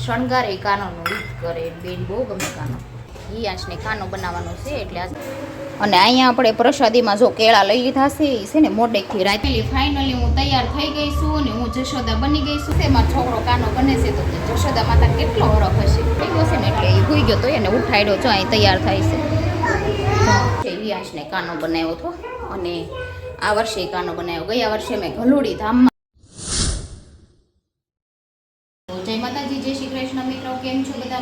શણગારે કાનોનું રીત કરે. બેન બહુ ગમે કાનો. હિયાંશને કાનો બનાવવાનો છે એટલે આજ. અને અહીંયા આપણે પ્રસાદીમાં જો કેળા લઈ લીધા છે ને મોડેકથી રાતે. ફાઇનલી હું તૈયાર થઈ ગઈ છું અને હું જશોદા બની ગઈ છું. તેમાં છોકરો કાનો બને છે તો જશોદા માતા કેટલો હરખ હશે થઈ ગયો છે ને એટલે એ ભૂઈ ગયો તો એને ઉઠાડ્યો જો અહીં તૈયાર થાય છે. હિયાંશને કાનો બનાવ્યો હતો અને આ વર્ષે કાનો બનાવ્યો. ગયા વર્ષે મેં ઘલુડી ધામમાં. જય માતાજી, જય શ્રી કૃષ્ણ મિત્રો. કેમ છો બધા?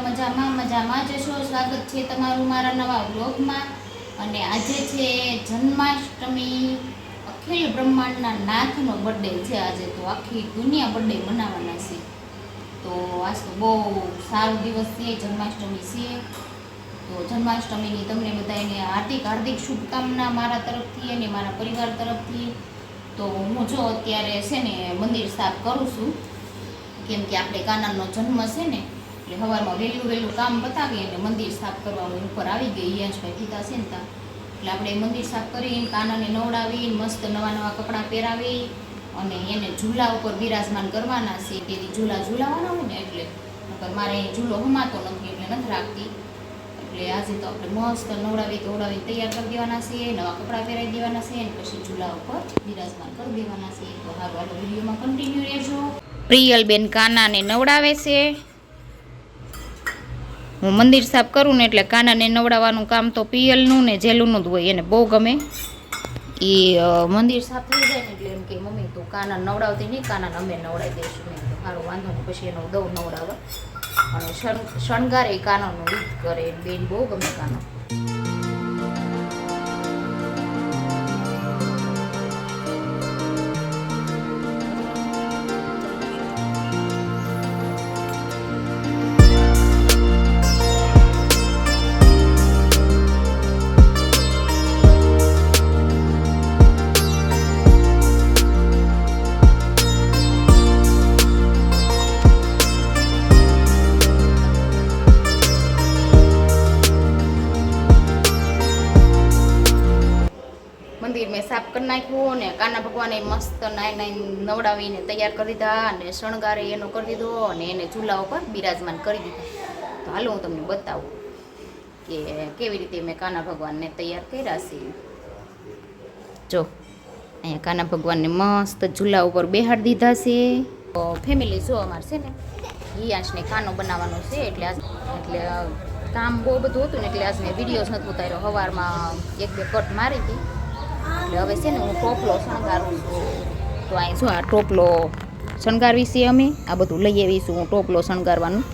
મજામાં જશો. સ્વાગત છે તમારું મારા નવા વ્લોગમાં. અને આજે છે જન્માષ્ટમી. અખિલ બ્રહ્માંડના નાથનો બર્થડે છે આજે. તો આખી દુનિયા બર્થડે મનાવવાના છે. તો આજ તો બહુ સારો દિવસ છે, જન્માષ્ટમી છે. તો જન્માષ્ટમીની તમને બધાને હાર્દિક શુભકામના મારા તરફથી અને મારા પરિવાર તરફથી. તો હું જો અત્યારે છે ને મંદિર સાફ કરું છું, કેમ કે આપણે કાનાનો જન્મ છે ને એટલે સવારમાં વહેલું કામ બતાવી અને મંદિર સાફ કરવાનું ઉપર આવી ગઈ. હિયાંશભાઈ પિતા છે ને ત્યાં એટલે આપણે મંદિર સાફ કરીને કાનાને નવડાવી મસ્ત નવા કપડાં પહેરાવી અને એને ઝૂલા ઉપર બિરાજમાન કરવાના છે. તેથી ઝૂલા ઝૂલાવાના હોય ને એટલે મારે ઝૂલો હમાતો નથી એટલે નથી રાખતી. એટલે આજે તો આપણે મસ્ત નવડાવી તૈયાર કરી દેવાના છે, નવા કપડાં પહેરાવી દેવાના છે અને પછી ઝૂલા ઉપર બિરાજમાન કરી દેવાના છે. તો સારું, હાલો વિડીયોમાં કન્ટિન્યુ રહેજો. પ્રિયલબેન કાનાને નવડાવે છે. હું મંદિર સાફ કરું ને એટલે કાનાને નવડાવવાનું કામ તો પિયલનું ને જેલુનું જ હોય. એને બહુ ગમે. એ મંદિર સાફ થઈ જાય ને એટલે એમ કે મમ્મી તું કાના નવડાવતી નહીં, કાનાને અમે નવડાવી દઈશું. મેં તો સારું વાંધો નહીં, પછી એનો દઉં નવડાવવા. અને શણગારે કાનાનું રીત કરે. બેન બહુ ગમે કાનો. મંદિર મેં સાફ કરી નાખ્યું અને કાના ભગવાને મસ્ત નાઈ નવડાવીને તૈયાર કરી દીધા અને શણગારે એનો કરી દીધો અને એને ચૂલા ઉપર બિરાજમાન કરી દીધા. તો હાલો હું તમને બતાવું કે કેવી રીતે મેં કાના ભગવાનને તૈયાર કર્યા છે. જો અહીંયા કાના ભગવાનને મસ્ત ઝૂલા ઉપર બેહાડી દીધા છે. તો ફેમિલી જો અમારે છે ને હિયાંશને કાનો બનાવવાનો છે એટલે કામ બહુ બધું હતું ને એટલે આજ મેં વિડીયો નથી ઉતાર્યો. સવારમાં 1-2 કટ મારી હતી. એટલે હવે છે ને હું ટોપલો શણગારું છું. તો અહીં શું આ ટોપલો શણગારવી છે અમે. આ બધું લઈ આવીશું હું ટોપલો શણગારવાનું.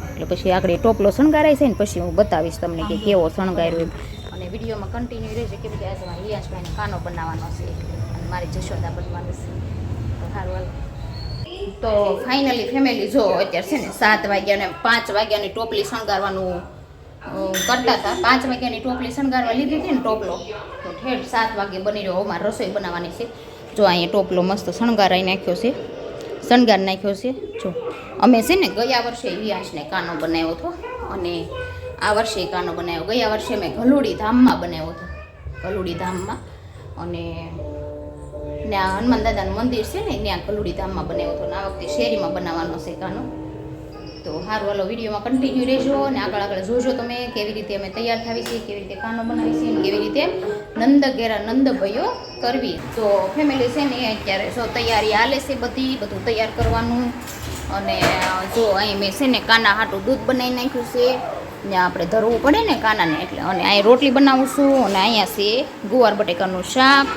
એટલે પછી આગળ ટોપલો શણગારાય છે ને પછી હું બતાવીશ તમને કે કેવો શણગાર્યો એમ. અને વિડીયોમાં કન્ટિન્યુ રહેશે કેમ કે આજે મારે હિયાંશભાઈને કાનો બનાવવાનો છે અને મારી જશોદા બનવાનું છે. તો સારું, તો ફાઇનલી ફેમિલી જો અત્યારે છે ને 7 વાગ્યા ને 5 વાગ્યાની ટોપલી શણગારવાનું કરતા હતા. 5 વાગ્યાની ટોપલી શણગારવા લીધી હતી ને ટોપલો, તો ઠેઠ 7 વાગે બની રહ્યો. મારે રસોઈ બનાવવાની છે. જો અહીંયા ટોપલો મસ્ત શણગાર નાખ્યો છે. જો અમે છે ને ગયા વર્ષે હિયાંશને કાનો બનાવ્યો હતો અને આ વર્ષે કાનો બનાવ્યો. ગયા વર્ષે મેં ઘલુડી ધામમાં બનાવ્યો હતો. ઘલુડી ધામમાં અને ત્યાં હનુમાન દાદાનું મંદિર છે ને ત્યાં ઘલુડી ધામમાં બનાવ્યો હતો. અને આ વખતે શેરીમાં બનાવવાનો છે કાનો. તો સારું, હાલો વિડીયોમાં કન્ટિન્યુ રહેજો અને આગળ જોજો તમે કેવી રીતે અમે તૈયાર થાવી છીએ, કેવી રીતે કાનો બનાવી છે અને કેવી રીતે નંદભાઈઓ કરવી. તો ફેમિલી છે ને અત્યારે જો તૈયારી હાલે છે બધું તૈયાર કરવાનું. અને જો અહીં મેં છે ને કાના હાટું દૂધ બનાવી નાખ્યું છે. ત્યાં આપણે ધરવું પડે ને કાનાને એટલે. અને અહીં રોટલી બનાવું છું અને અહીંયા છે ગુવાર બટેકાનું શાક.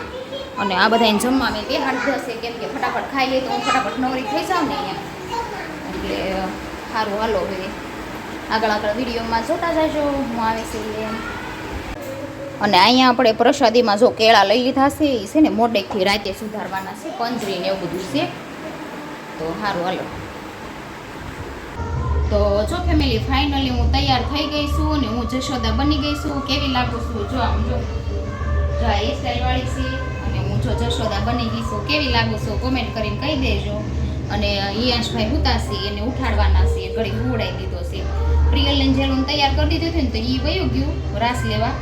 અને આ બધાને જમવા મેં બેહાડી જશે કેમ કે ફટાફટ ખાઈ લે તો હું ફટાફટ નવરી થઈ જાઉં ને અહીંયા. એટલે સારું, હાલો હવે આગળ વિડીયોમાં જોતા જજો હું આવે છે. અને અહીંયા આપણે પ્રસાદીમાં જો કેળા લઈ લીધા છે. એ છે ને મોડેકથી રાતે સુધારવાના છે, પંજરી ને એવું બધું છે. તો સારું, હાલો. તો જો ફેમિલી ફાઇનલી હું તૈયાર થઈ ગઈ છું અને હું જશોદા બની ગઈ છું. કેવી લાગુ છું જો આમ જો આ હેરસ્ટાઈલ વાળી છે અને હું જો જશોદા બની ગઈ છું. કેવી લાગુ છું કોમેન્ટ કરીને કહી દેજો. અને હિયાંશભાઈ હુતાસી એને ઉઠાડવાના છે, ઘડી ઉડાવી દીધો છે. પ્રિયલને જેલું તૈયાર કરી દીધું હતું ને તો એ વયું ગયું રાસ લેવા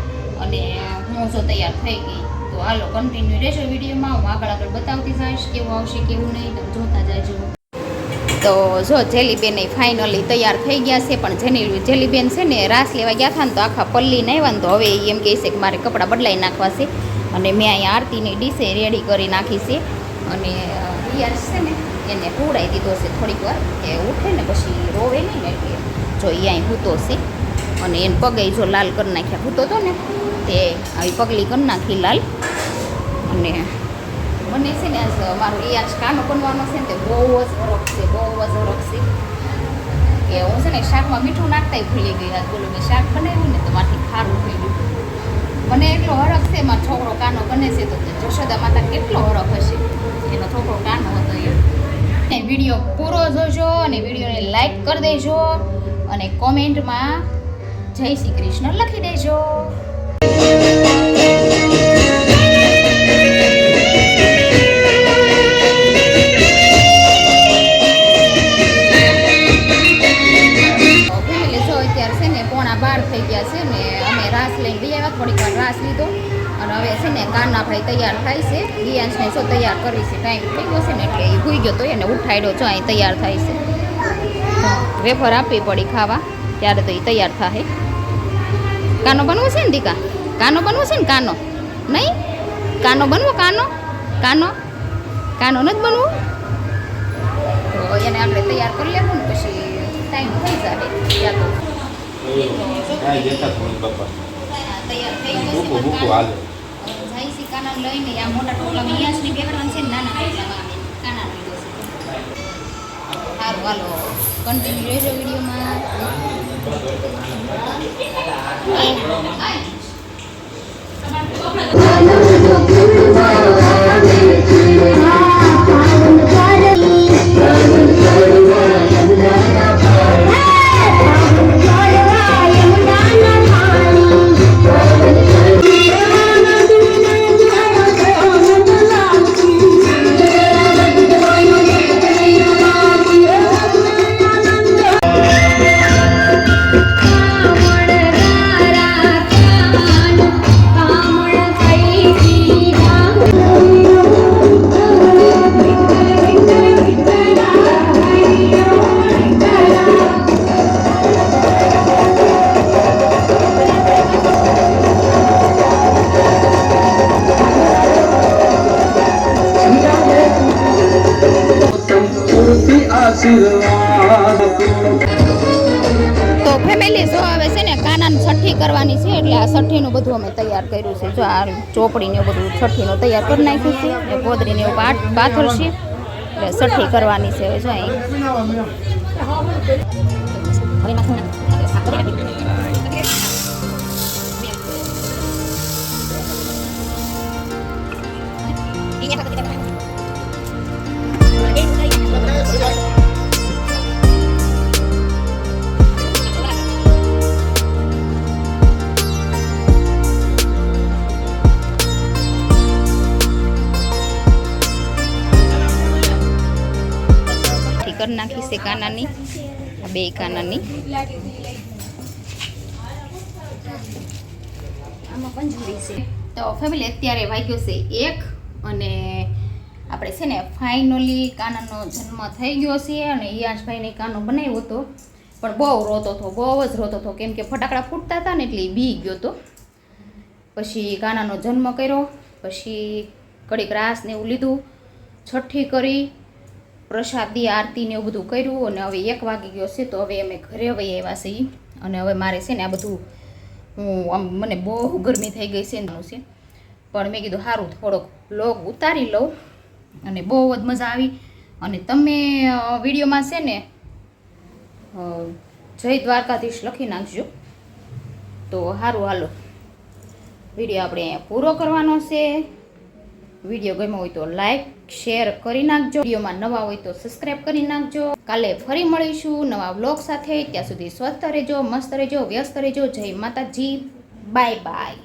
અને હું જો તૈયાર થઈ ગઈ. તો હાલો કન્ટિન્યુ રહેજો વિડીયોમાં. હું આગળ બતાવતી જઈશ કેવું આવશે કેવું નહીં, તમે જોતા જાજો. તો જો જેલીબેન ફાઇનલી તૈયાર થઈ ગયા છે, પણ જેલીબેન છે ને રાસ લેવા ગયા હતા ને તો આખા પલ્લીને આવ્યા ને તો હવે એમ કહે છે કે મારે કપડાં બદલાઈ નાખવા છે, અને મેં અહીંયા આરતીની ડીશે રેડી કરી નાખી છે, અને રિયાઝ છે ને એને હુવડાવી દીધો છે થોડીક વાર, કે ઉઠે ને પછી રોવે નહીં ને એટલે જો એ અહીં હૂતો છે, અને એને પગે જો લાલ કરી નાખ્યા, હૂતો હતો ને તે આવી પગલી કરી નાખી લાલ. અને મને છે ને આજ મારો રિયાઝ કાનો બનવાનો છે ને તે બહુ જ હરખ છે, બહુ જ હરખ છે કે હું છે ને શાકમાં મીઠું નાખતા ભૂલી ગઈ. આજ બોલું મેં શાક બનાવ્યું ને તો માથી ખારું થઈ ગયું. મને એટલો હરખ છે, મારો છોકરો કાનો બને છે તો જશોદા માતા કેટલો હરખ હશે, એનો છોકરો કાનો હતો એ. વિડીયો પૂરો જોજો અને વિડીયોને લાઈક કરી દેજો અને કોમેન્ટમાં જય શ્રી કૃષ્ણ લખી દેજો. થઈ ગયા છે ને અમે રાસ લઈને બી આવ્યા, થોડીક વાર રાસ લીધો અને હવે છે ને કાનાભાઈ તૈયાર થાય છે, રિયાન્સને શું તૈયાર કરી છે, ટાઈમ થઈ ગયો છે ને એટલે એ ભૂઈ ગયો તો એને ઉઠાડ્યો જો અહીં તૈયાર થાય છે. વેફર આપવી પડી ખાવા ત્યારે તો એ તૈયાર થાય. કાનો બનવું છે ને દીકા, કાનો બનવું છે ને, કાનો નહીં, કાનો બનવો, કાનો કાનો કાનો નથી બનવું, તો એને આપણે તૈયાર કરી લેવું ને પછી ટાઈમ થઈ જાય ત્યાં તો લઈને આ મોટા ટોપલામાં યાસની બેકરણ છે, નાના ટોપલામાં કાના લીધો છે. સારું હાલો કન્ટિન્યુ રહેજો વિડીયોમાં. તો ફેમિલી જો હવે છે ને કાનાની છઠ્ઠી કરવાની છે, એટલે આ છઠ્ઠીનું બધું અમે તૈયાર કર્યું છે. જો આ ચોપડીને એવું બધું છઠ્ઠીનું તૈયાર કરી નાખ્યું છે, એટલે ગોદરીને એવું પાથર છે, એટલે છઠ્ઠી કરવાની છે. હવે જો અહીં કરી નાખી છે કાનાની, બે કાનાની આમાં પંજુરી છે. તો ફેમિલી અત્યારે વાગ્યો છે 1 અને આપણે છે ને ફાઇનલી કાનાનો જન્મ થઈ ગયો છે, અને યાશભાઈને કાનો બનાવ્યો હતો પણ બહુ રોતો હતો, બહુ જ રોતો હતો, કેમ કે ફટાકડા ફૂટતા હતા ને એટલે બી ગયો હતો. પછી કાનાનો જન્મ કર્યો, પછી કડીક રાસ ને એવું લીધું, છઠ્ઠી કરી, પ્રસાદી આરતી ને એવું બધું કર્યું, અને હવે 1 વાગી ગયો છે તો હવે અમે ઘરે વહી આવ્યા છીએ. અને હવે મારે છે ને આ બધું આમ મને બહુ ગરમી થઈ ગઈ છે, પણ મેં કીધું સારું થોડોક વ્લોગ ઉતારી લઉં, અને બહુ જ મજા આવી. અને તમે વિડીયોમાં છે ને જય દ્વારકાધીશ લખી નાખજો તો સારું. હાલો વિડીયો આપણે અહીંયા પૂરો કરવાનો છે. વિડીયો ગમ્યો હોય તો લાઈક શેર કરી નાખજો, વિડીયોમાં નવા હોય તો સબસ્ક્રાઈબ કરી નાખજો. કાલે ફરી મળીશું નવા વ્લોગ સાથે, ત્યાં સુધી સ્વસ્થ રહેજો, મસ્ત રહેજો, વ્યસ્ત રહેજો. જય માતાજી, બાય બાય.